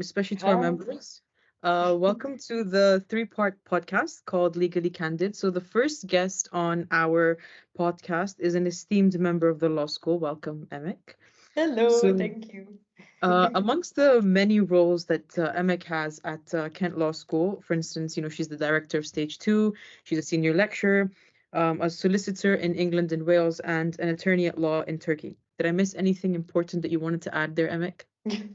especially to our Hi. members. Welcome to the three-part podcast called Legally Candid. So the first guest on our podcast is an esteemed member of the law school. Welcome, Emek. Hello, So, thank you. amongst the many roles that Emek has at Kent Law School, for instance, she's the director of Stage 2, she's a senior lecturer, a solicitor in England and Wales, and an attorney at law in Turkey. Did I miss anything important that you wanted to add there, Emek?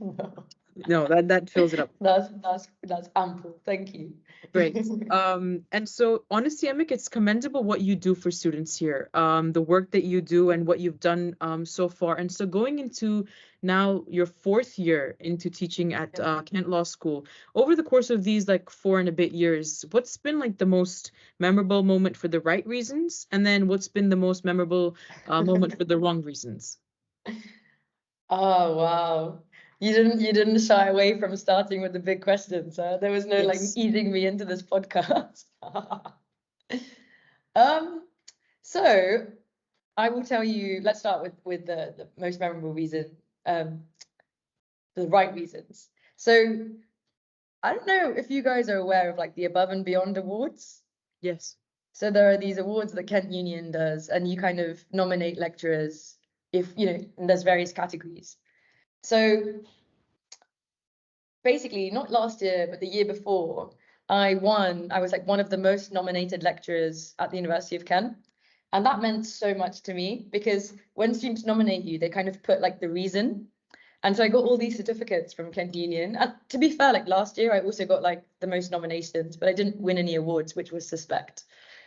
No, No, that fills it up. that's ample. Thank you. Great. And so honestly, Emik, it's commendable what you do for students here, the work that you do and what you've done so far. And so going into now your fourth year into teaching at Yeah. Kent Law School, over the course of these like 4 and a bit years, what's been like the most memorable moment for the right reasons? And then what's been the most memorable moment for the wrong reasons? Oh wow. You didn't shy away from starting with the big questions, huh? There was no like Yes. easing me into this podcast. Um, so I will tell you, let's start with the most memorable reason, the right reasons. So I don't know if you guys are aware of like the Above and Beyond Awards. Yes. So there are these awards that Kent Union does, and you kind of nominate lecturers if, and there's various categories. So basically, not last year, but the year before, I was like one of the most nominated lecturers at the University of Kent. And that meant so much to me because when students nominate you, they kind of put like the reason. And so I got all these certificates from Kent Union. And to be fair, like last year, I also got like the most nominations, but I didn't win any awards, which was suspect.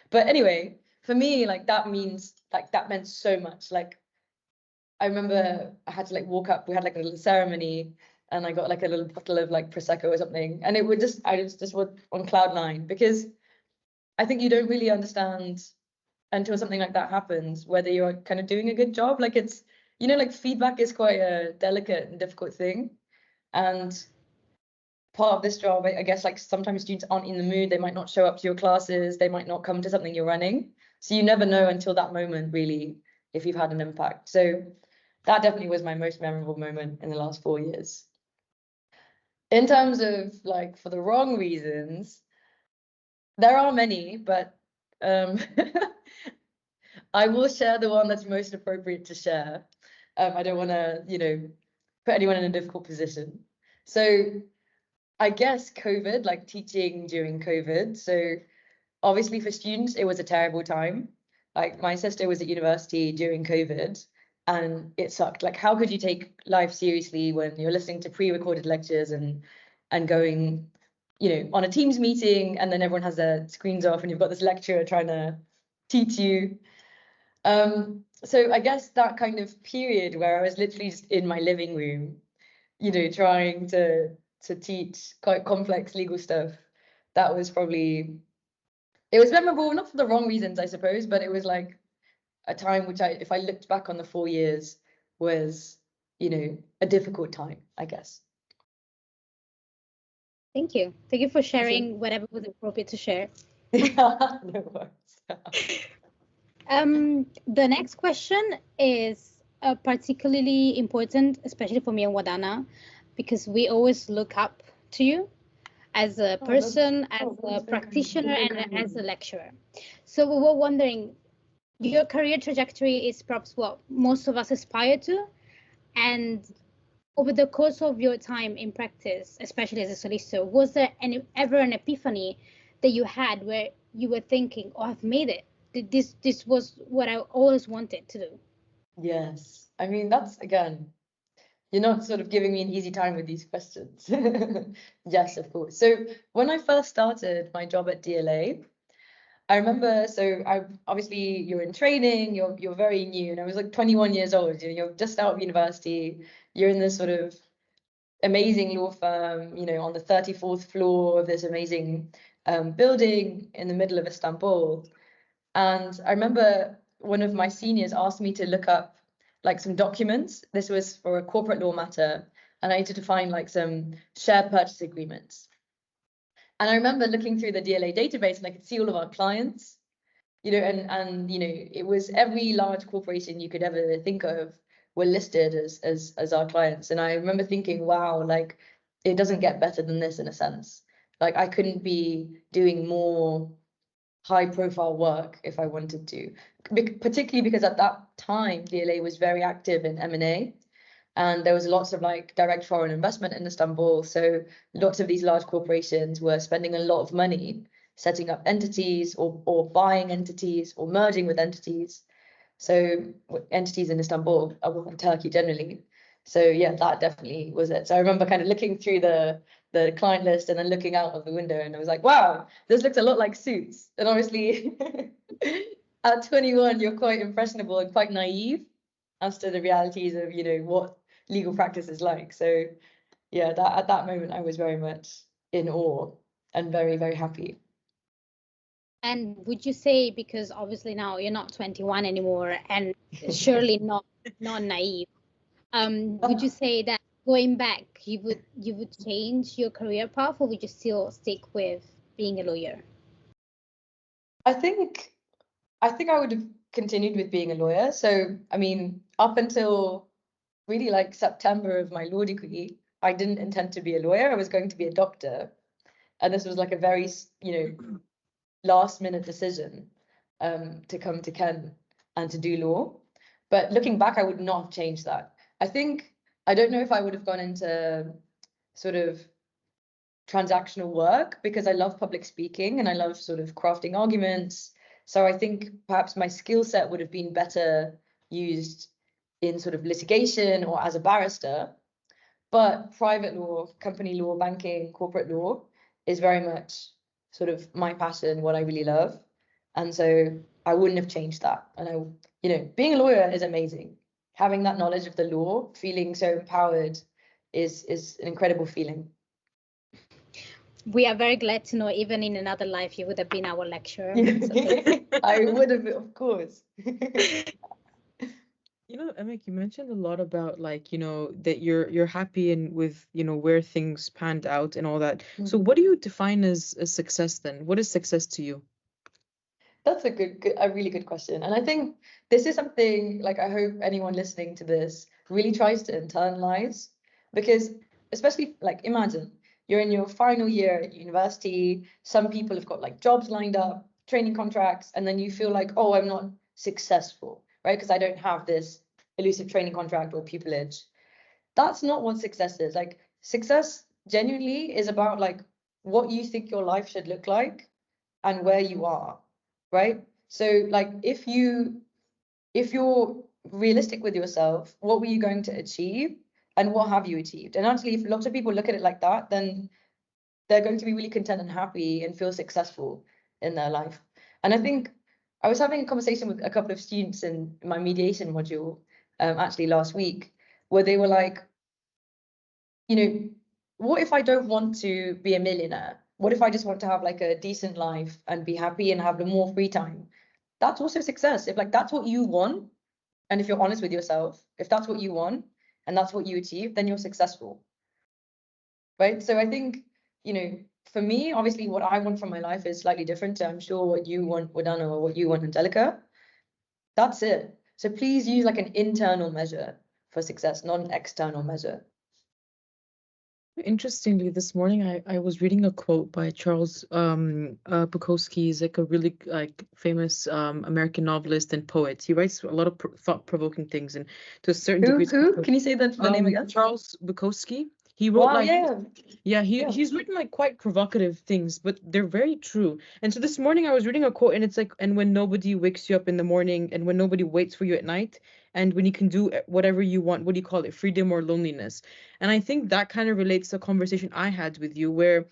But anyway, for me, like that meant so much. Like I remember I had to like walk up, we had like a little ceremony and I got like a little bottle of like Prosecco or something. And I just was on cloud nine because I think you don't really understand until something like that happens, whether you're kind of doing a good job. Like it's, like feedback is quite a delicate and difficult thing. And part of this job, I guess, like sometimes students aren't in the mood, they might not show up to your classes, they might not come to something you're running. So you never know until that moment, really, if you've had an impact. So that definitely was my most memorable moment in the last 4 years. In terms of like for the wrong reasons, there are many, but I will share the one that's most appropriate to share. I don't want to, put anyone in a difficult position. So I guess COVID, like teaching during COVID. So obviously for students, it was a terrible time. Like my sister was at university during COVID and it sucked. Like how could you take life seriously when you're listening to pre-recorded lectures and going, on a Teams meeting and then everyone has their screens off and you've got this lecturer trying to teach you. So I guess that kind of period where I was literally just in my living room, trying to teach quite complex legal stuff, that was probably, it was memorable, not for the wrong reasons, I suppose, but it was like a time which if I looked back on the 4 years, was, a difficult time, I guess. Thank you. Thank you for Sure. sharing whatever was appropriate to share. Yeah, no worries. The next question is particularly important, especially for me and Wadana, because we always look up to you as a person, as a practitioner, and as a lecturer. So we were wondering, your career trajectory is perhaps what most of us aspire to, and over the course of your time in practice, especially as a solicitor, was there ever an epiphany that you had where you were thinking, "Oh, I've made it. This was what I always wanted to do"? Yes, I mean, that's again, you're not sort of giving me an easy time with these questions. Yes, of course. So when I first started my job at DLA, I remember, so obviously you're in training, you're very new, and I was like 21 years old, you're just out of university, you're in this sort of amazing law firm, on the 34th floor of this amazing building in the middle of Istanbul. And I remember one of my seniors asked me to look up like some documents. This was for a corporate law matter, and I needed to find like some share purchase agreements. And I remember looking through the DLA database and I could see all of our clients, and it was every large corporation you could ever think of were listed as our clients. And I remember thinking, wow, like it doesn't get better than this in a sense. Like I couldn't be doing more high profile work if I wanted to, particularly because at that time, DLA was very active in M&A. And there was lots of like direct foreign investment in Istanbul. So lots of these large corporations were spending a lot of money setting up entities or buying entities or merging with entities. So entities in Istanbul or in Turkey generally. So yeah, that definitely was it. So I remember kind of looking through the client list and then looking out of the window and I was like, wow, this looks a lot like Suits. And obviously at 21, you're quite impressionable and quite naive as to the realities of, you know, what legal practice is like. So yeah, that at that moment I was very much in awe and very, very happy. And would you say, because obviously now you're not 21 anymore and surely not naive, would you say that going back you would change your career path, or would you still stick with being a lawyer? I think I would have continued with being a lawyer. So I mean, up until really like September of my law degree, I didn't intend to be a lawyer. I was going to be a doctor. And this was like a very, you know, last minute decision to come to Kent and to do law. But looking back, I would not have changed that. I don't know if I would have gone into sort of transactional work because I love public speaking and I love sort of crafting arguments. So I think perhaps my skill set would have been better used in sort of litigation or as a barrister. But private law, company law, banking, corporate law is very much sort of my passion, what I really love. And so I wouldn't have changed that. And you know, being a lawyer is amazing. Having that knowledge of the law, feeling so empowered is an incredible feeling. We are very glad to know even in another life you would have been our lecturer. I would have, of course. You know, Emek, you mentioned a lot about like, you know, that you're happy and with, you know, where things panned out and all that. So what do you define as success then? What is success to you? That's a really good question. And I think this is something like I hope anyone listening to this really tries to internalize, because especially like imagine you're in your final year at university, some people have got like jobs lined up, training contracts, and then you feel like, oh, I'm not successful, right? Because I don't have this elusive training contract or pupillage. That's not what success is. Like success genuinely is about like what you think your life should look like and where you are, right? So like if you're realistic with yourself, what were you going to achieve and what have you achieved? And actually, if lots of people look at it like that, then they're going to be really content and happy and feel successful in their life. And I think I was having a conversation with a couple of students in my mediation module actually last week, where they were like, you know, what if I don't want to be a millionaire? What if I just want to have like a decent life and be happy and have more free time? That's also success. If like that's what you want, and if you're honest with yourself, if that's what you want and that's what you achieve, then you're successful. Right? So I think, you know, for me, obviously what I want from my life is slightly different to I'm sure what you want, Wadana, or what you want, Angelica. That's it. So please use like an internal measure for success, not an external measure. Interestingly, this morning I was reading a quote by Charles Bukowski. He's like a really like famous American novelist and poet. He writes a lot of thought-provoking things, and to a certain degree. Who? Can you say the name again? Charles Bukowski. He wrote like yeah. He's written like quite provocative things, but they're very true. And so this morning I was reading a quote, and it's like, and when nobody wakes you up in the morning, and when nobody waits for you at night, and when you can do whatever you want, what do you call it, freedom or loneliness? And I think that kind of relates to a conversation I had with you where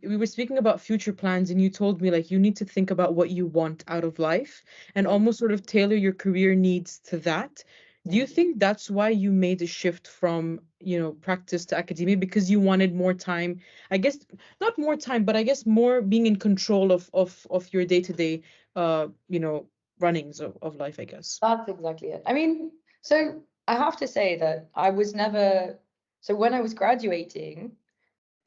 we were speaking about future plans, and you told me like you need to think about what you want out of life and almost sort of tailor your career needs to that. Do you think that's why you made a shift from, you know, practice to academia, because you wanted more time? I guess not more time, but I guess more being in control of your day-to-day you know, runnings of life, I guess. That's exactly it. I mean, so I have to say that I was never, so when I was graduating,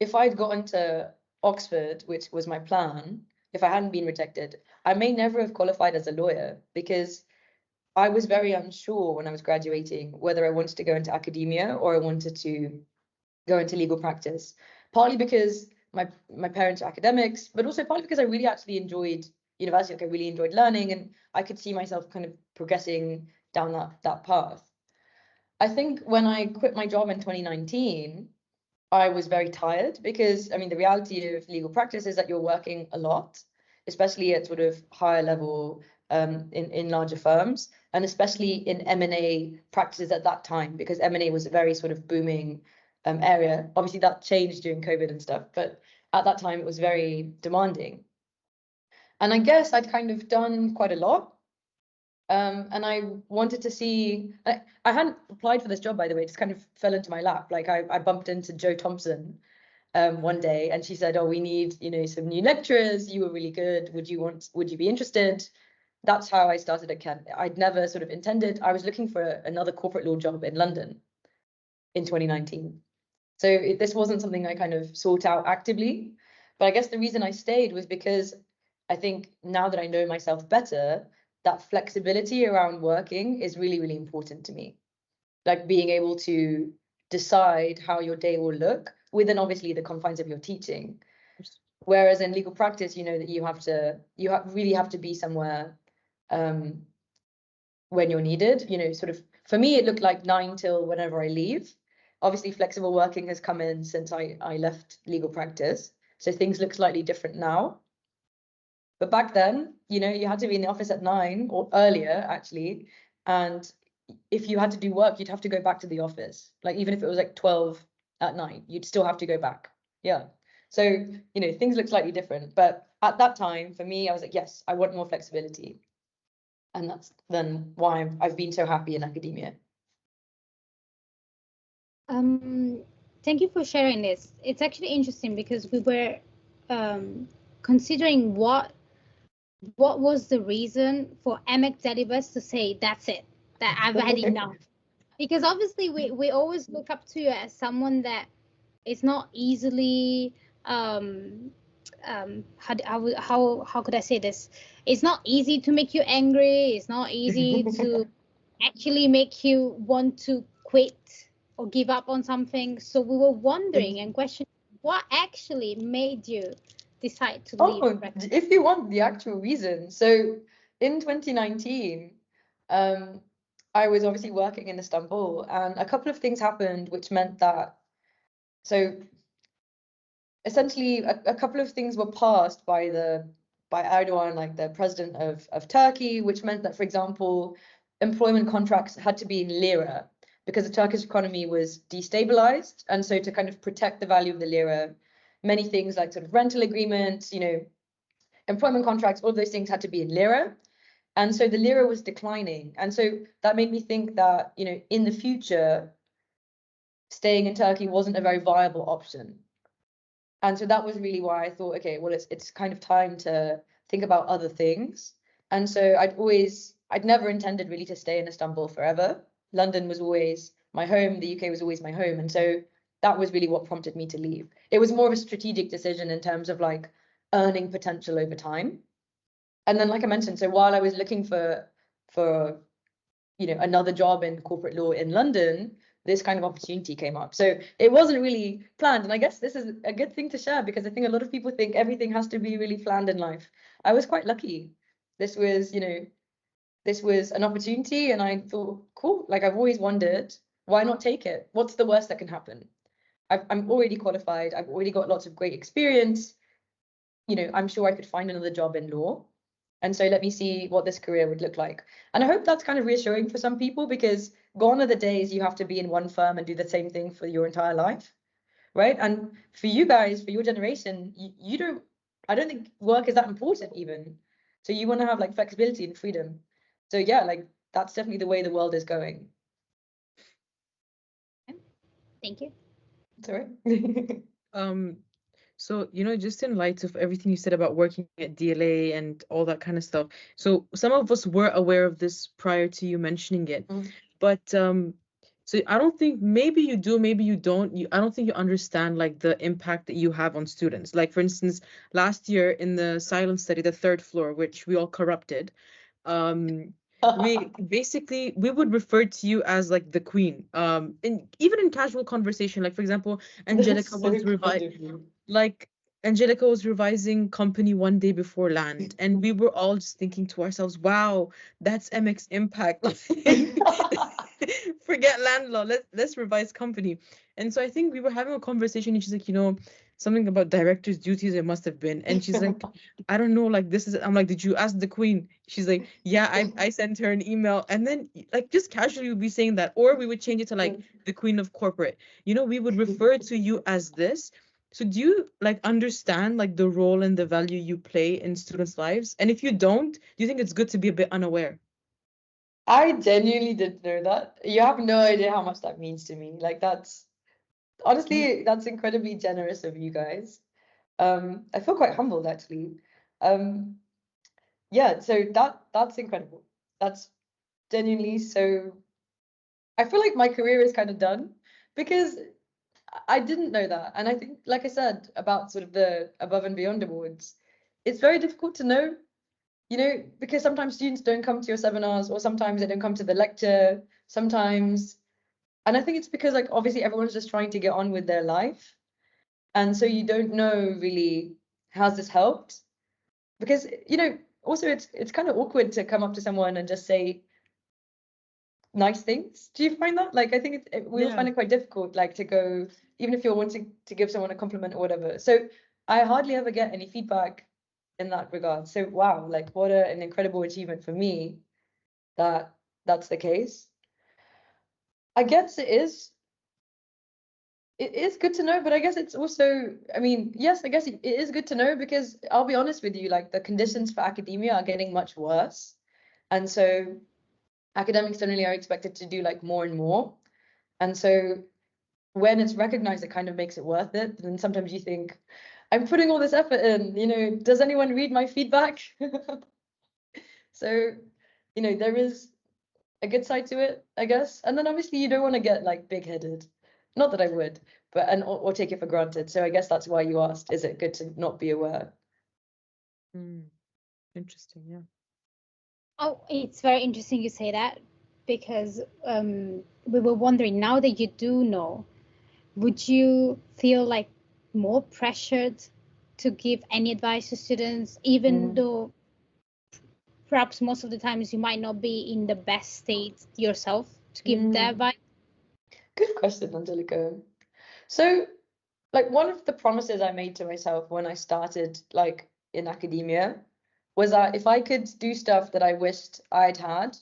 if I'd gotten to Oxford, which was my plan, if I hadn't been rejected, I may never have qualified as a lawyer, because I was very unsure when I was graduating whether I wanted to go into academia or I wanted to go into legal practice, partly because my parents are academics, but also partly because I really actually enjoyed university. Like I really enjoyed learning, and I could see myself kind of progressing down that path. I think when I quit my job in 2019, I was very tired because, I mean, the reality of legal practice is that you're working a lot, especially at sort of higher level in larger firms, and especially in M&A practices at that time, because M&A was a very sort of booming area. Obviously, that changed during COVID and stuff, but at that time, it was very demanding. And I guess I'd kind of done quite a lot. And I wanted to see, I hadn't applied for this job, by the way, it just kind of fell into my lap. Like I bumped into Jo Thompson one day, and she said, oh, we need, you know, some new lecturers. You were really good. Would you be interested? That's how I started at Kent. I'd never sort of intended, I was looking for another corporate law job in London in 2019. So this wasn't something I kind of sought out actively. But I guess the reason I stayed was because I think now that I know myself better, that flexibility around working is really, really important to me. Like being able to decide how your day will look within obviously the confines of your teaching. Whereas in legal practice, you know that you really have to be somewhere when you're needed. You know, sort of for me, it looked like 9 till whenever I leave. Obviously, flexible working has come in since I left legal practice, so things look slightly different now. But back then, you know, you had to be in the office at 9 or earlier, actually. And if you had to do work, you'd have to go back to the office. Like, even if it was like 12 at night, you'd still have to go back. Yeah. So, you know, things look slightly different. But at that time, for me, I was like, yes, I want more flexibility. And that's then why I've been so happy in academia. Thank you for sharing this. It's actually interesting because we were considering what was the reason for Emek Delibas to say, that's it, that I've had enough. Because obviously we always look up to you as someone that is not easily how could I say this? It's not easy to make you angry. It's not easy to actually make you want to quit or give up on something. So we were wondering and questioning what actually made you decide to leave. Oh, if you want the actual reason. So in 2019, I was obviously working in Istanbul, and a couple of things happened which meant that, so essentially a couple of things were passed by Erdogan, like the president of Turkey, which meant that, for example, employment contracts had to be in lira because the Turkish economy was destabilized. And so to kind of protect the value of the lira, many things like sort of rental agreements, you know, employment contracts, all of those things had to be in lira. And so the lira was declining. And so that made me think that, you know, in the future, staying in Turkey wasn't a very viable option. And so that was really why I thought, okay, well, it's kind of time to think about other things. And so I'd never intended really to stay in Istanbul forever. London was always my home. The UK was always my home. And so that was really what prompted me to leave. It was more of a strategic decision in terms of like earning potential over time. And then, like I mentioned, so while I was looking for you know, another job in corporate law in London, this kind of opportunity came up. So it wasn't really planned. And I guess this is a good thing to share because I think a lot of people think everything has to be really planned in life. I was quite lucky. This was, you know, this was an opportunity, and I thought, cool, like I've always wondered, why not take it? What's the worst that can happen? I'm already qualified. I've already got lots of great experience. You know, I'm sure I could find another job in law. And so let me see what this career would look like. And I hope that's kind of reassuring for some people, because gone are the days you have to be in one firm and do the same thing for your entire life, right? And for you guys, for your generation, I don't think work is that important even. So you want to have like flexibility and freedom. So yeah, like that's definitely the way the world is going. Thank you. It's all right. So, you know, just in light of everything you said about working at DLA and all that kind of stuff. So some of us were aware of this prior to you mentioning it. But so I don't think, maybe you do, maybe you don't. I don't think you understand like the impact that you have on students. Like, for instance, last year in the silence study, the third floor, which we all corrupted. we would refer to you as like the queen. And even in casual conversation, like for example, Angelica was like Angelica was revising company one day before land, and we were all just thinking to ourselves, wow, that's Emek's impact. Forget land law, let's revise company. And so I think we were having a conversation, and she's like, something about director's duties it must have been. And she's like, I don't know, like this is, I'm like, did you ask the queen? She's like, yeah, I sent her an email. And then like just casually we'd be saying that, or we would change it to like the queen of corporate. We would refer to you as this. So do you like understand like the role and the value you play in students' lives? And if you don't, do you think it's good to be a bit unaware? I genuinely didn't know that. You have no idea how much that means to me. Like honestly, that's incredibly generous of you guys. I feel quite humbled actually. Um, yeah, so that's incredible. That's genuinely so. I feel like my career is kind of done because I didn't know that. And I think, like I said, about sort of the above and beyond awards, it's very difficult to know, because sometimes students don't come to your seminars, or sometimes they don't come to the lecture, sometimes. And I think it's because, like, obviously everyone's just trying to get on with their life. And so you don't know really, has this helped? Because, also it's kind of awkward to come up to someone and just say nice things. Do you find that? Like, I think we all find it quite difficult, like to go, even if you're wanting to give someone a compliment or whatever. So I hardly ever get any feedback in that regard. So wow, like what an incredible achievement for me that that's the case. I guess it is good to know, but I guess it's also, I mean, yes, I guess it is good to know, because I'll be honest with you, like the conditions for academia are getting much worse. And so academics generally are expected to do like more and more. And so when it's recognized, it kind of makes it worth it. And sometimes you think, I'm putting all this effort in, does anyone read my feedback? So, there is a good side to it, I guess. And then obviously you don't want to get like big-headed. Not that I would, but or take it for granted. So I guess that's why you asked, is it good to not be aware? Interesting, yeah. Oh, it's very interesting you say that, because we were wondering, now that you do know, would you feel like more pressured to give any advice to students, even though perhaps most of the times you might not be in the best state yourself to give that advice? Good question, Angelica. So, like, one of the promises I made to myself when I started, like, in academia was that if I could do stuff that I wished I'd had,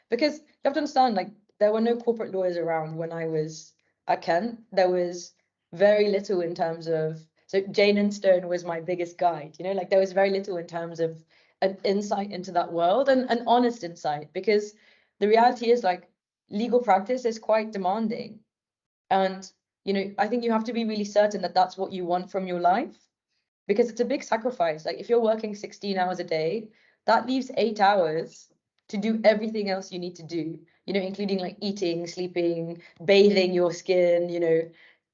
because you have to understand, like, there were no corporate lawyers around when I was at Kent. There was very little in terms of, so Jane and Stone was my biggest guide, like there was very little in terms of an insight into that world, and an honest insight, because the reality is, like, legal practice is quite demanding. And, I think you have to be really certain that that's what you want from your life, because it's a big sacrifice. Like if you're working 16 hours a day, that leaves 8 hours to do everything else you need to do, including like eating, sleeping, bathing your skin,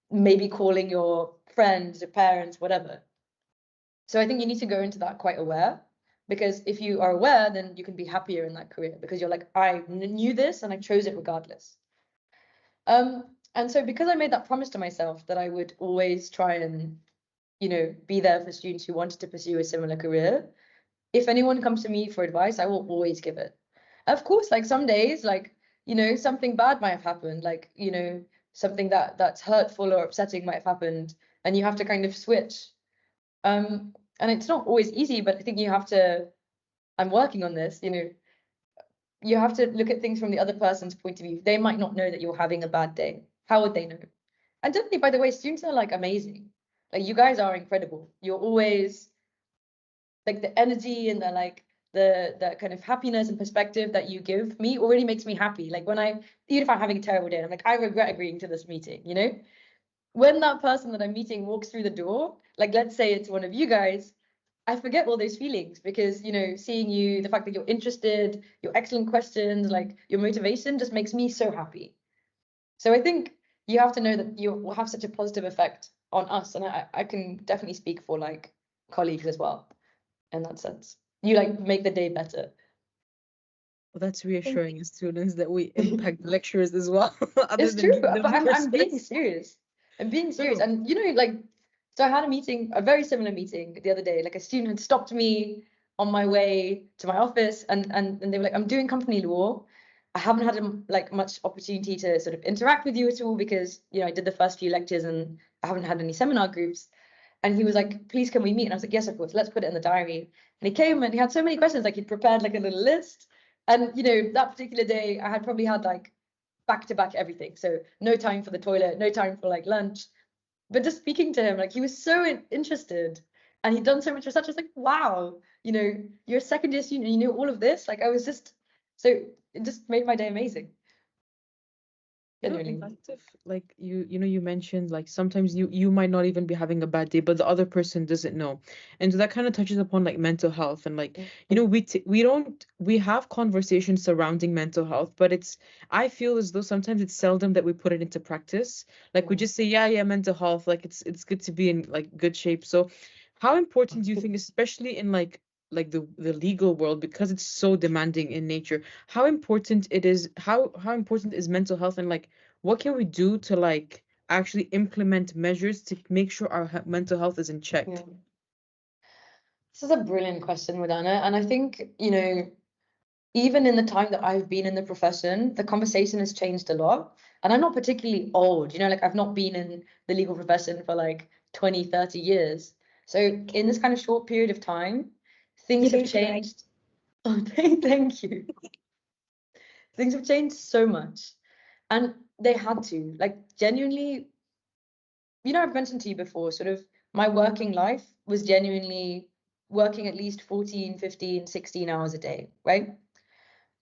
maybe calling your friends, your parents, whatever. So I think you need to go into that quite aware, because if you are aware, then you can be happier in that career, because you're like, I knew this and I chose it regardless. And so because I made that promise to myself that I would always try and, be there for students who wanted to pursue a similar career, if anyone comes to me for advice, I will always give it. Of course, like some days, like, something bad might have happened, like, something that's hurtful or upsetting might have happened, and you have to kind of switch. And it's not always easy, but I think I'm working on this, you have to look at things from the other person's point of view. They might not know that you're having a bad day. How would they know? And definitely, by the way, students are like amazing. Like you guys are incredible. You're always like the energy and the kind of happiness and perspective that you give me already makes me happy. Like even if I'm having a terrible day, I'm like, I regret agreeing to this meeting, When that person that I'm meeting walks through the door, like let's say it's one of you guys, I forget all those feelings, because, seeing you, the fact that you're interested, your excellent questions, like your motivation just makes me so happy. So I think you have to know that you will have such a positive effect on us. And I can definitely speak for like colleagues as well in that sense. You like make the day better. Well, that's reassuring as students that we impact the lecturers as well, other It's than true, giving them but I'm being courses. serious. I'm being serious. No. And like, so I had a meeting, a very similar meeting the other day. Like a student had stopped me on my way to my office, and they were like, I'm doing company law. I haven't had like much opportunity to sort of interact with you at all because I did the first few lectures and I haven't had any seminar groups. And he was like, please, can we meet? And I was like, yes, of course, let's put it in the diary. And he came and he had so many questions, like he'd prepared like a little list. And that particular day, I had probably had like back-to-back everything. So no time for the toilet, no time for like lunch. But just speaking to him, like he was so interested and he'd done so much research. I was like, wow, you're a second year student and you knew all of this. Like I was just, so it just made my day amazing. In light of like you mentioned like sometimes you might not even be having a bad day, but the other person doesn't know, and so that kind of touches upon like mental health and like we have conversations surrounding mental health, but I feel as though sometimes it's seldom that we put it into practice. Like we just say yeah, mental health, like it's good to be in like good shape. So how important do you think, especially in like the legal world, because it's so demanding in nature, how important it is, how important is mental health, and like what can we do to like actually implement measures to make sure our mental health is in check? Yeah. This is a brilliant question, Madana. And I think, even in the time that I've been in the profession, the conversation has changed a lot. And I'm not particularly old, like I've not been in the legal profession for like 20, 30 years. So in this kind of short period of time, things have changed. Oh, thank you. Things have changed so much. And they had to, like genuinely, I've mentioned to you before, sort of my working life was genuinely working at least 14, 15, 16 hours a day, right?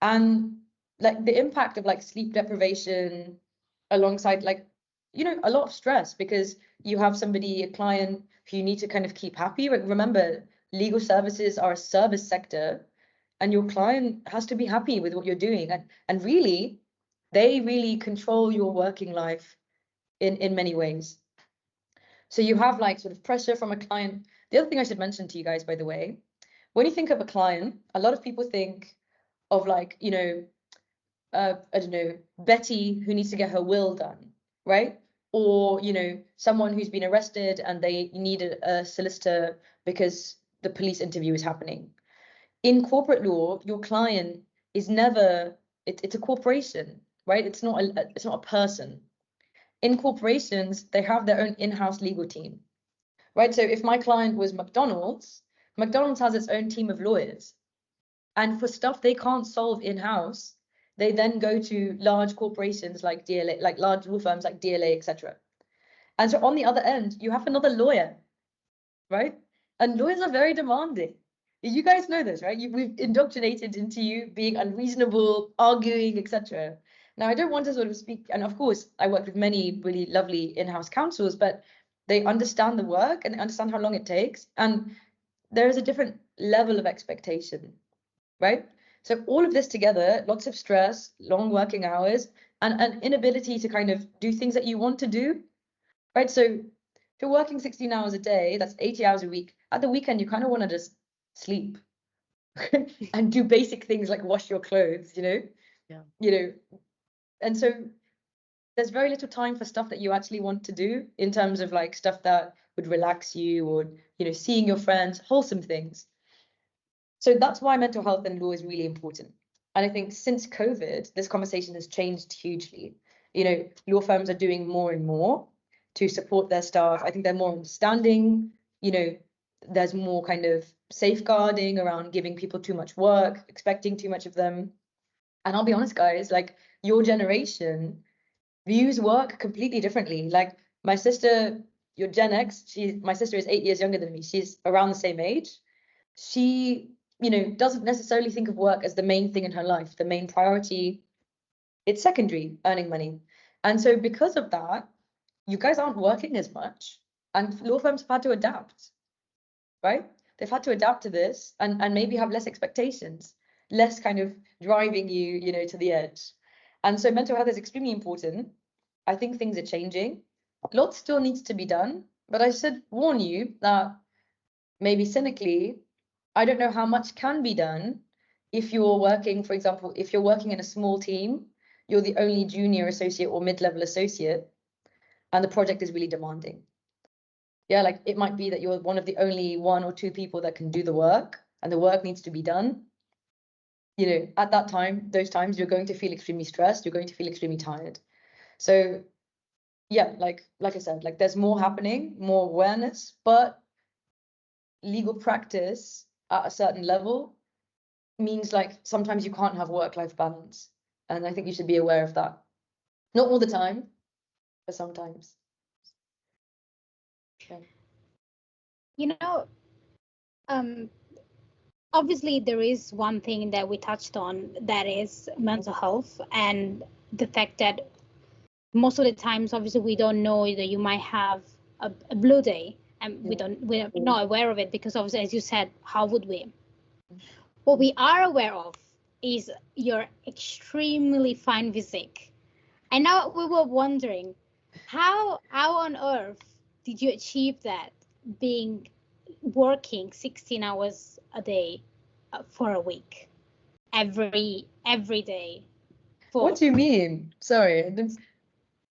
And like the impact of like sleep deprivation alongside like a lot of stress because you have somebody, a client who you need to kind of keep happy. Like remember, legal services are a service sector and your client has to be happy with what you're doing, and really they really control your working life in many ways. So you have like sort of pressure from a client. The other thing I should mention to you guys, by the way, when you think of a client, a lot of people think of like I don't know, Betty who needs to get her will done, right? Or, someone who's been arrested and they need a solicitor because the police interview is happening. In corporate law, your client is never, it's a corporation, right? It's not a person. In corporations, they have their own in-house legal team, right? So if my client was McDonald's, McDonald's has its own team of lawyers. And for stuff they can't solve in-house, they then go to large corporations like DLA, like large law firms like DLA, etc. And so on the other end, you have another lawyer, right? And lawyers are very demanding. You guys know this, right? We've indoctrinated into you being unreasonable, arguing, etc. Now, I don't want to sort of speak, and of course, I work with many really lovely in-house counsels, but they understand the work and they understand how long it takes. And there is a different level of expectation, right? So all of this together, lots of stress, long working hours, and an inability to kind of do things that you want to do, right? So if you're working 16 hours a day, that's 80 hours a week. At the weekend, you kind of want to just sleep and do basic things like wash your clothes, Yeah. And so there's very little time for stuff that you actually want to do in terms of like stuff that would relax you or, seeing your friends, wholesome things. So that's why mental health and law is really important. And I think since COVID, this conversation has changed hugely. Law firms are doing more and more to support their staff. I think they're more understanding, there's more kind of safeguarding around giving people too much work, expecting too much of them. And I'll be honest, guys, like your generation views work completely differently. Like my sister, your Gen X, my sister is 8 years younger than me. She's around the same age. She, doesn't necessarily think of work as the main thing in her life, the main priority. It's secondary, earning money. And so because of that, you guys aren't working as much. And law firms have had to adapt, right? They've had to adapt to this and maybe have less expectations, less kind of driving you, to the edge. And so mental health is extremely important. I think things are changing. Lots still needs to be done, but I should warn you that maybe cynically, I don't know how much can be done if you're working, for example, if you're working in a small team, you're the only junior associate or mid-level associate, and the project is really demanding. Yeah, like it might be that you're one of the only 1 or 2 people that can do the work, and the work needs to be done. You know, at that time, those times, you're going to feel extremely stressed, you're going to feel extremely tired. So yeah, like I said, like there's more happening, more awareness, but legal practice at a certain level means like sometimes you can't have work-life balance. And I think you should be aware of that. Not all the time, but sometimes. Yeah. You know, obviously there is one thing that we touched on, that is mental health, and the fact that most of the times, obviously, we don't know that you might have a blue day, and we're not aware of it, because obviously, as you said, how would we? What we are aware of is your extremely fine physique. And now we were wondering, how on earth did you achieve that, being working 16 hours a day for a week, every day? What do you mean? Sorry,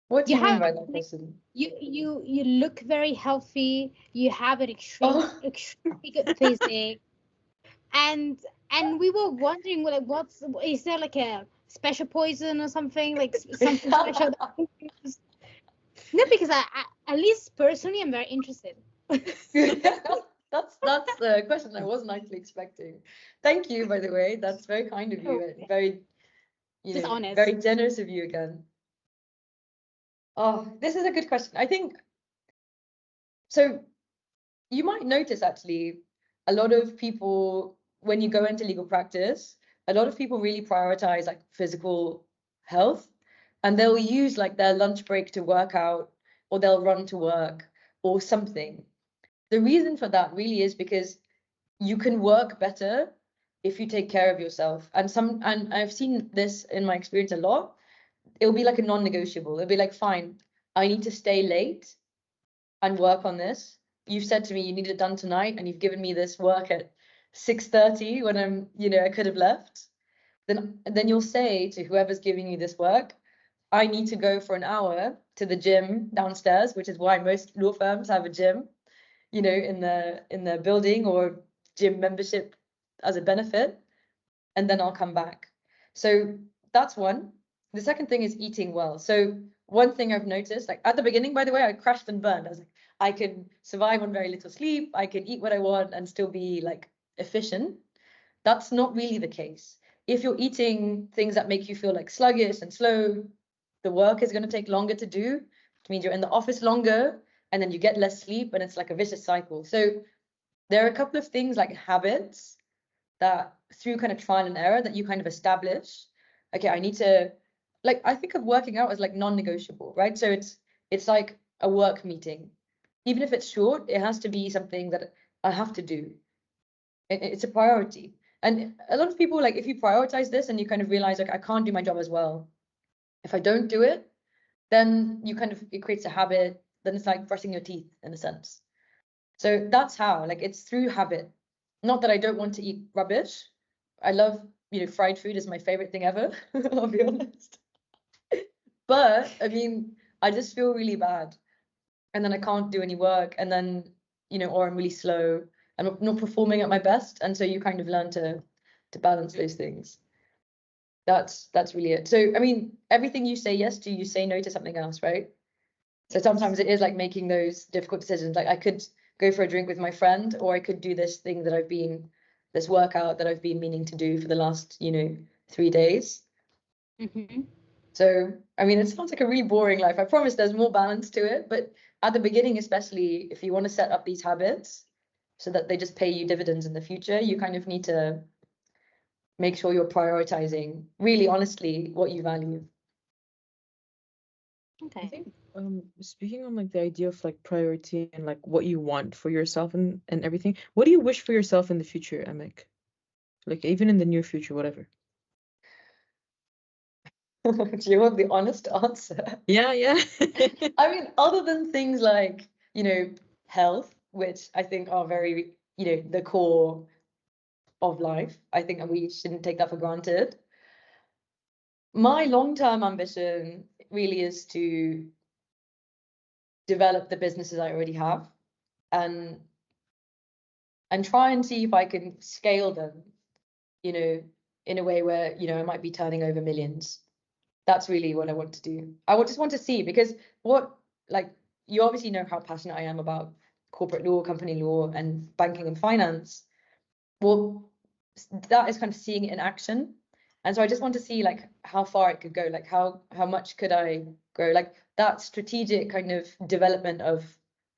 what do you mean by that question? You look very healthy. You have an extremely good physique, and we were wondering, like, is there like a special poison or something, like something special? No, because I at least personally, I'm very interested. That's a question I wasn't actually expecting. Thank you, by the way. That's very kind of you. Okay. Very, Just honest. very generous of you again. Oh, this is a good question. I think so. You might notice actually a lot of people, when you go into legal practice, a lot of people really prioritize like physical health, and they'll use like their lunch break to work out, or they'll run to work or something. The reason for that really is because you can work better if you take care of yourself. And I've seen this in my experience a lot. It'll be like a non-negotiable. It'll be like, fine, I need to stay late and work on this. You've said to me you need it done tonight, and you've given me this work at 6:30 when I could have left. Then you'll say to whoever's giving you this work, I need to go for an hour to the gym downstairs, which is why most law firms have a gym, in the building, or gym membership as a benefit, and then I'll come back. So that's one. The second thing is eating well. So one thing I've noticed, like at the beginning, by the way, I crashed and burned. I was like, I can survive on very little sleep. I can eat what I want and still be like efficient. That's not really the case. If you're eating things that make you feel like sluggish and slow, the work is going to take longer to do, which means you're in the office longer, and then you get less sleep, and it's like a vicious cycle. So there are a couple of things like habits that through kind of trial and error that you kind of establish. Okay, I need to, like, I think of working out as like non-negotiable, right? So it's like a work meeting. Even if it's short, it has to be something that I have to do. It's a priority. And a lot of people, like, if you prioritize this and you kind of realize, like, I can't do my job as well if I don't do it, then it creates a habit. Then it's like brushing your teeth in a sense. So that's how, like, it's through habit. Not that I don't want to eat rubbish. I love, fried food is my favorite thing ever, I'll be honest. But I mean, I just feel really bad. And then I can't do any work. And then, or I'm really slow. I'm not performing at my best. And so you kind of learn to balance those things. That's really it. So, I mean, everything you say yes to, you say no to something else, right? So sometimes it is like making those difficult decisions. Like I could go for a drink with my friend, or I could do this thing this workout that I've been meaning to do for the last, 3 days. Mm-hmm. So, I mean, it sounds like a really boring life. I promise there's more balance to it. But at the beginning, especially if you want to set up these habits so that they just pay you dividends in the future, you kind of need to make sure you're prioritizing really honestly what you value. Okay. I think speaking on like the idea of like priority and like what you want for yourself and everything, what do you wish for yourself in the future, Emek? Like even in the near future, whatever. Do you want the honest answer? Yeah. I mean, other than things like, health, which I think are very, the core of life. I think we shouldn't take that for granted. My long-term ambition really is to develop the businesses I already have and try and see if I can scale them, you know, in a way where, you know, I might be turning over millions. That's really what I want to do. I just want to see, because like, you obviously know how passionate I am about corporate law, company law, and banking and finance. Well, that is kind of seeing it in action. And so I just want to see like how far it could go, like how much could I grow? Like that strategic kind of development of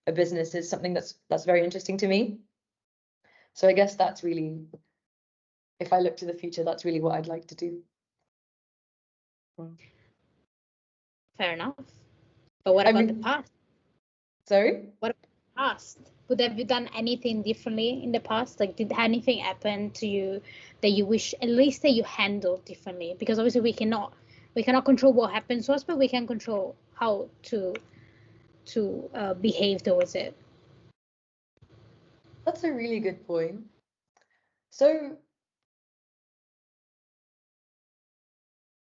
a business is something that's very interesting to me. So I guess that's really, if I look to the future, that's really what I'd like to do. Fair enough. But what about the past? Sorry? What about the past? Have you done anything differently in the past? Like, did anything happen to you that you wish at least that you handled differently? Because obviously we cannot control what happens to us, but we can control how to behave towards it. That's a really good point. So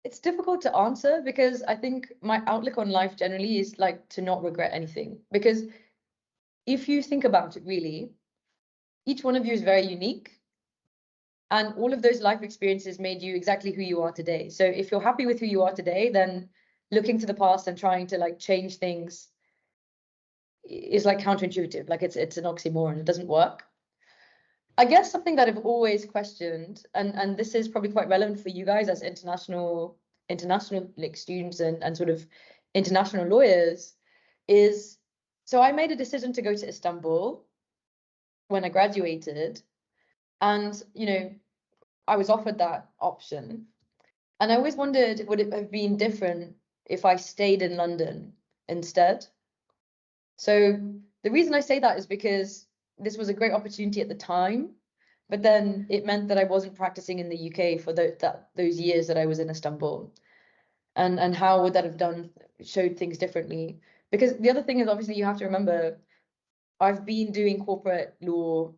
it's difficult to answer, because I think my outlook on life generally is like to not regret anything. Because if you think about it, really, each one of you is very unique. And all of those life experiences made you exactly who you are today. So if you're happy with who you are today, then looking to the past and trying to like change things is like counterintuitive. Like it's an oxymoron. It doesn't work. I guess something that I've always questioned, and this is probably quite relevant for you guys as international like students and sort of international lawyers, is, so I made a decision to go to Istanbul when I graduated, and you know, I was offered that option, and I always wondered, would it have been different if I stayed in London instead? So the reason I say that is because this was a great opportunity at the time, but then it meant that I wasn't practicing in the UK for those years that I was in Istanbul. And how would that have showed things differently? Because the other thing is, obviously, you have to remember, I've been doing corporate law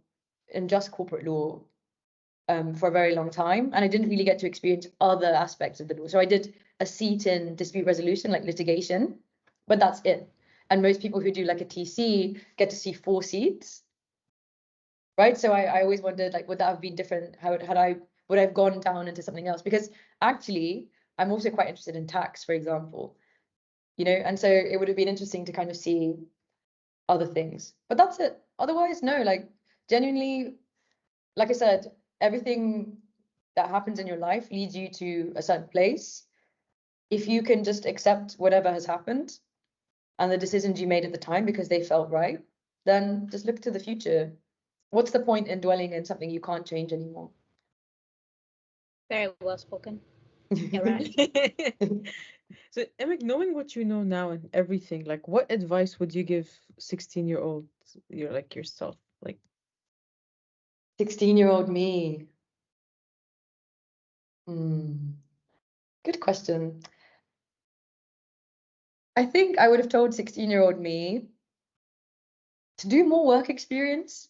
and just corporate law for a very long time, and I didn't really get to experience other aspects of the law. So I did a seat in dispute resolution, like litigation, but that's it. And most people who do like a TC get to see 4 seats, right? So I always wondered, like, would that have been different? Would I have gone down into something else? Because actually, I'm also quite interested in tax, for example, you know, and so it would have been interesting to kind of see other things. But that's it. Otherwise, no, like genuinely, like I said, everything that happens in your life leads you to a certain place. If you can just accept whatever has happened and the decisions you made at the time because they felt right, then just look to the future. What's the point in dwelling in something you can't change anymore? Very well spoken. You're right. So, Emek, knowing what you know now and everything, like, what advice would you give 16-year-old, you're like yourself, like 16-year-old me? Good question. I think I would have told 16-year-old me to do more work experience.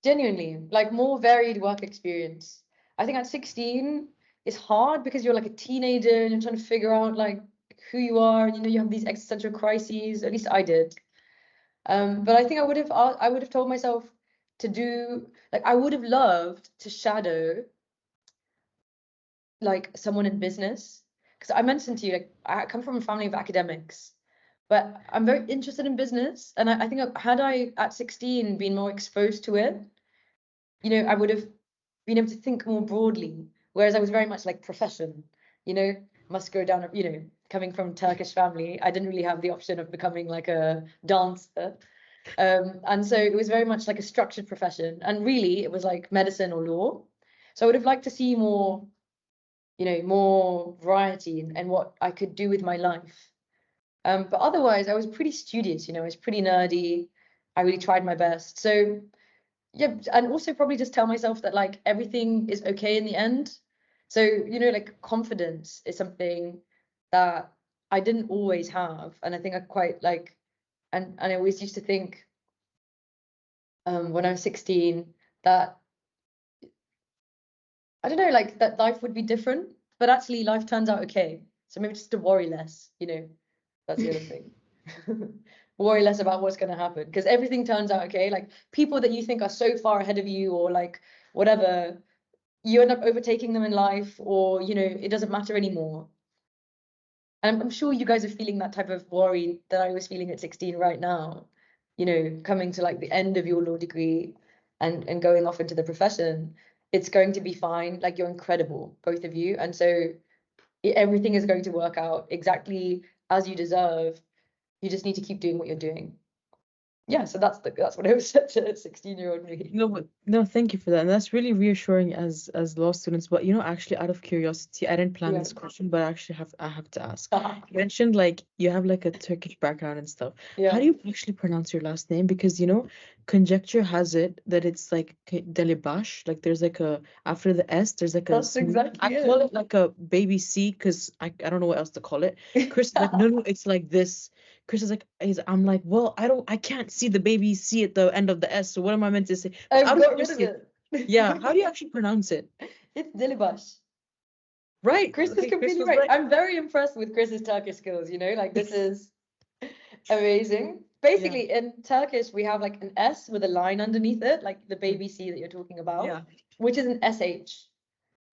Genuinely, like more varied work experience. I think at 16, it's hard because you're like a teenager and you're trying to figure out like who you are. You know, you have these existential crises. At least I did. But I think I would have told myself to do, like, I would have loved to shadow like someone in business, because I mentioned to you, like, I come from a family of academics, but I'm very interested in business, and I think had I at 16 been more exposed to it, you know, I would have been able to think more broadly. Whereas I was very much like profession, you know, must go down, you know, coming from Turkish family, I didn't really have the option of becoming like a dancer. And so it was very much like a structured profession. And really it was like medicine or law. So I would have liked to see more, you know, more variety and what I could do with my life. But otherwise I was pretty studious, you know, I was pretty nerdy. I really tried my best. So yeah, and also probably just tell myself that like everything is okay in the end. So, you know, like confidence is something that I didn't always have. And I think I quite like, and I always used to think when I was 16 that I don't know, like that life would be different, but actually life turns out okay. So maybe just to worry less, you know, that's the other thing. Worry less about what's going to happen because everything turns out okay. Like people that you think are so far ahead of you or like whatever, you end up overtaking them in life or, you know, it doesn't matter anymore. And I'm sure you guys are feeling that type of worry that I was feeling at 16 right now, you know, coming to like the end of your law degree and going off into the profession. It's going to be fine. Like you're incredible, both of you. And so everything is going to work out exactly as you deserve. You just need to keep doing what you're doing. Yeah, so that's what I was said to 16-year-old me. No, thank you for that. And that's really reassuring as law students. But you know, actually, out of curiosity, I didn't plan Yeah. this question, but I have to ask. You mentioned like you have like a Turkish background and stuff. Yeah. How do you actually pronounce your last name? Because you know, conjecture has it that it's like Delibas. Like there's like a after the S, there's like a That's exactly I call it like a baby C because I don't know what else to call it. Chris is like, no, it's like this. Chris is like, I'm like, well, I can't see the baby C at the end of the S. So what am I meant to say? I've How do got you rid of say it. Yeah, how do you actually pronounce it? It's Delibas. Right. Chris is Okay, Chris completely was right. right. I'm very impressed with Chris's Turkish skills, you know, like this is amazing. Basically, in Turkish, we have like an S with a line underneath it, like the baby C that you're talking about, Yeah. which is an SH.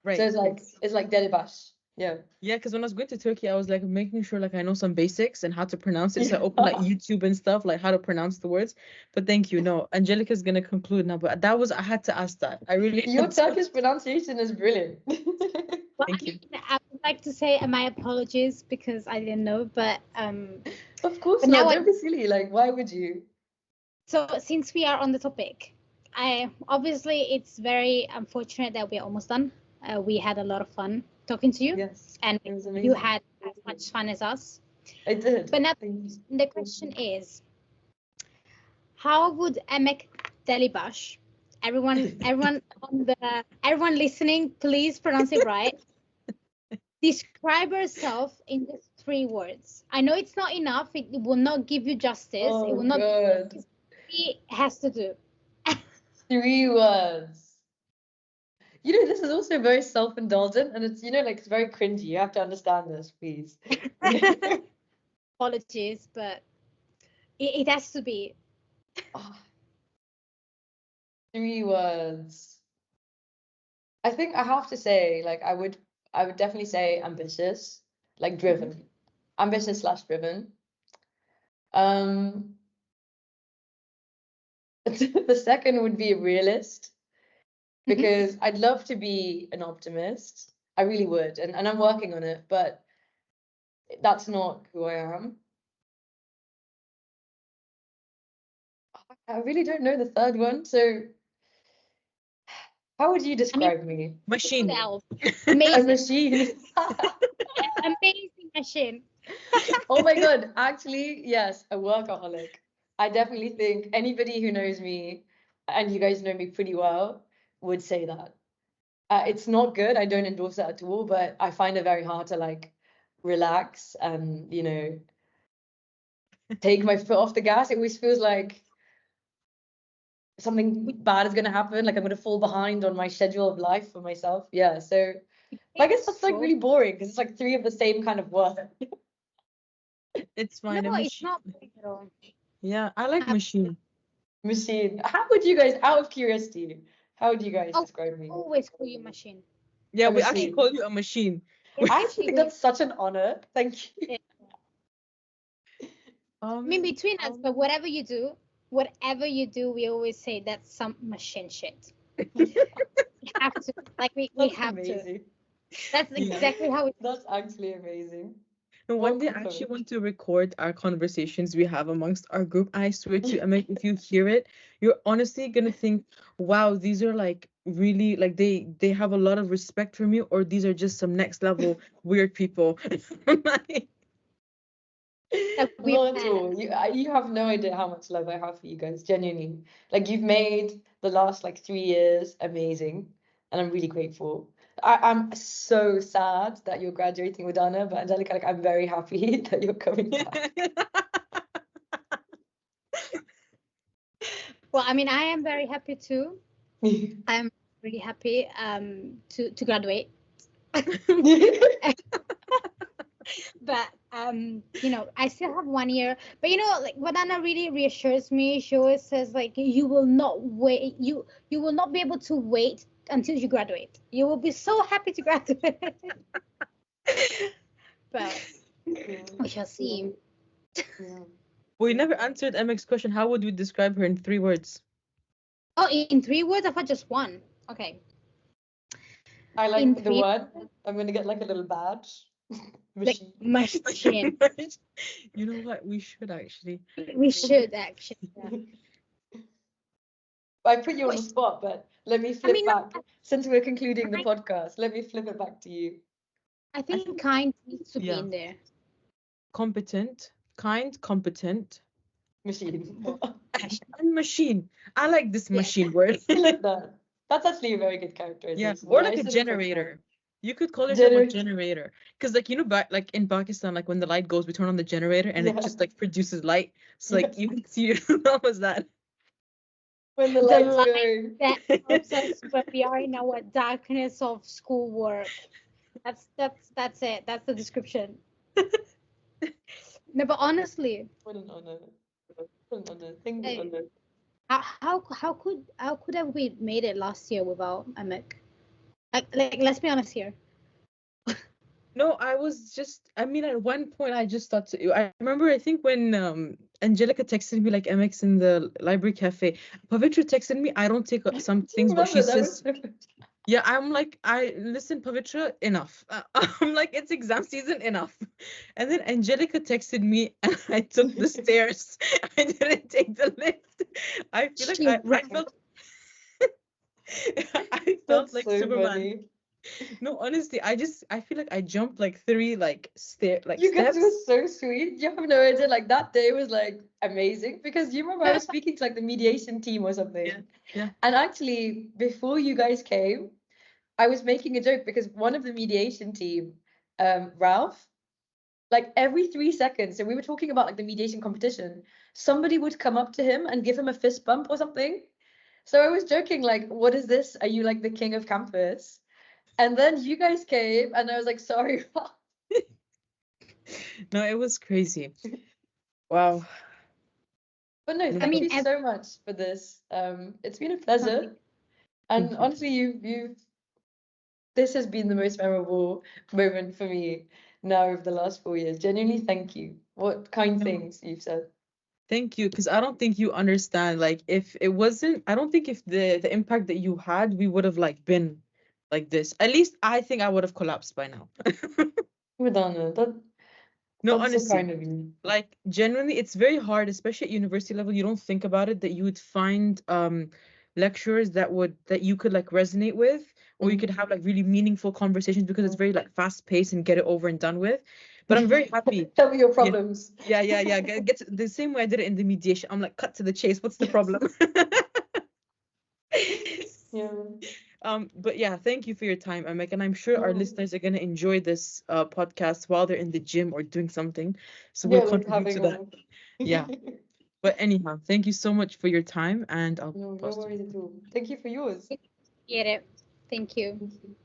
Right. So it's like Delibas. Yeah. Yeah, because when I was going to Turkey, I was like making sure like I know some basics and how to pronounce it. So I opened like YouTube and stuff, like how to pronounce the words. But thank you. No, Angelica's gonna conclude now. But that was I had to ask that. I really Your had to. Turkish pronunciation is brilliant. Well, Thank you. I would like to say my apologies because I didn't know, but Of course But not. now I- Don't be silly. Like, why would you? so since we are on the topic, I obviously it's very unfortunate that we're almost done. We had a lot of fun talking to you, Yes. and It was you amazing. had as much fun as us. I did. But now Thank you. the question is, how would Emek Delibas, everyone listening, please pronounce it right. Describe herself in just 3 words. I know it's not enough. It will not give you justice. It Oh, will not. good. It has to do. 3 words. You know, this is also very self-indulgent and it's, you know, like it's very cringy. You have to understand this, please. Apologies, but it has to be. Ah, 3 words. I think I have to say, like, I would definitely say ambitious, like driven. Ambitious slash driven. The second would be a realist because I'd love to be an optimist. I really would, and I'm working on it, but that's not who I am. I really don't know the third one, so how would you describe me? Machine. Well, A amazing, machine. amazing machine. Oh my God, actually, yes, a workaholic. I definitely think anybody who knows me, and you guys know me pretty well, would say that. It's not good. I don't endorse it at all, but I find it very hard to like relax and, you know, take my foot off the gas. It always feels like something bad is going to happen, like I'm going to fall behind on my schedule of life for myself. Yeah, so I guess that's like really boring because it's like 3 of the same kind of work. It's fine. No, a it's machine. not boring at all. Yeah, I like machine. Machine. How would you guys, out of curiosity, how would you guys Oh, describe me? always call you machine. Yeah, A we actually machine. call you a machine. I actually think that's such an honor. Thank you. I mean, between us, but whatever you do, we always say that's some machine shit. We have to, like we That's have amazing. to. That's exactly how it. That's actually amazing. And one day I Welcome. actually want to record our conversations we have amongst our group. I swear to you, I mean, if you hear it, you're honestly gonna think, wow, these are like really like they have a lot of respect for me, or these are just some next level weird people. Like, That we Not at all. You have no idea how much love I have for you guys, genuinely. Like you've made the last like 3 years amazing, and I'm really grateful. I'm so sad that you're graduating with Anna, but Angelica, like I'm very happy that you're coming back. Well, I mean, I am very happy too. I'm really happy to graduate. But you know, I still have 1 year. But you know, like Vadana really reassures me. She always says like you will not wait. You will not be able to wait until you graduate. You will be so happy to graduate. But we shall see. We never answered Emek's question. How would we describe her in 3 words? Oh, in 3 words, I thought just one. Okay. I In like the 3 one. I'm gonna get like a little badge. like Machine. machine. You know what? We should actually. We should actually. Yeah. I put you on the spot, but let me flip mean, back. Since we're concluding the podcast, let me flip it back to you. I think kind needs to be yeah. in there. Competent, kind, competent, Machine. and machine. I like this Yeah. machine word. I like that. That's actually a very good characterization. Yeah, or but I like a should have put generator. You could call yourself a Gener- generator, because like you know, back like in Pakistan, like when the light goes, we turn on the generator and it Yeah. just like produces light. So like Yes. you can see that was that. When the The lights light go. that helps us when we are in our darkness of schoolwork. That's it. That's the description. No, but honestly, What an honor. What an honor. Thank you, Hey. honor. how could have we made it last year without Emek? Like let's be honest here. No, I was just, I mean, at one point I just thought to, I remember, I think when Angelica texted me like MX in the library cafe, Pavitra texted me, I don't take some things, but she Remember, that says, was yeah, I'm like, listen, Pavitra, enough. I'm like, it's exam season, enough. And then Angelica texted me and I took the stairs. I didn't take the lift. I feel like I felt, I felt That's like so Superman. funny. No, honestly, I feel like I jumped like 3 like You guys steps. were so sweet. You have no idea. Like that day was like amazing because you remember I was speaking to like the mediation team or something. Yeah. And actually, before you guys came, I was making a joke because one of the mediation team, Ralph, like every 3 seconds, so we were talking about like the mediation competition, somebody would come up to him and give him a fist bump or something. So I was joking, like, what is this? Are you like the king of campus? And then you guys came and I was like, sorry. No, it was crazy. Wow. But no, Yeah. thank mean, you so much for this. It's been a pleasure. And you. honestly, this has been the most memorable moment for me now over the last 4 years. Genuinely, thank you. What kind No. things you've said. Thank you, because I don't think you understand. Like, if it wasn't, I don't think if the impact that you had, we would have like been like this. At least I think I would have collapsed by now. Madonna, No, that's so honestly, kind of you. like genuinely, it's very hard, especially at university level. You don't think about it that you would find lecturers that you could like resonate with, or you could have like really meaningful conversations because it's very like fast paced and get it over and done with. But I'm very happy. Tell me your problems. Yeah. Get the same way I did it in the mediation. I'm like, cut to the chase. What's the problem? Yeah. But yeah, thank you for your time, Emek, and I'm sure our listeners are gonna enjoy this podcast while they're in the gym or doing something. So we'll Yeah, like contribute to that. Yeah. But anyhow, thank you so much for your time, and I'll No pause. worries at all. Thank you for yours. get it. Thank you. Thank you.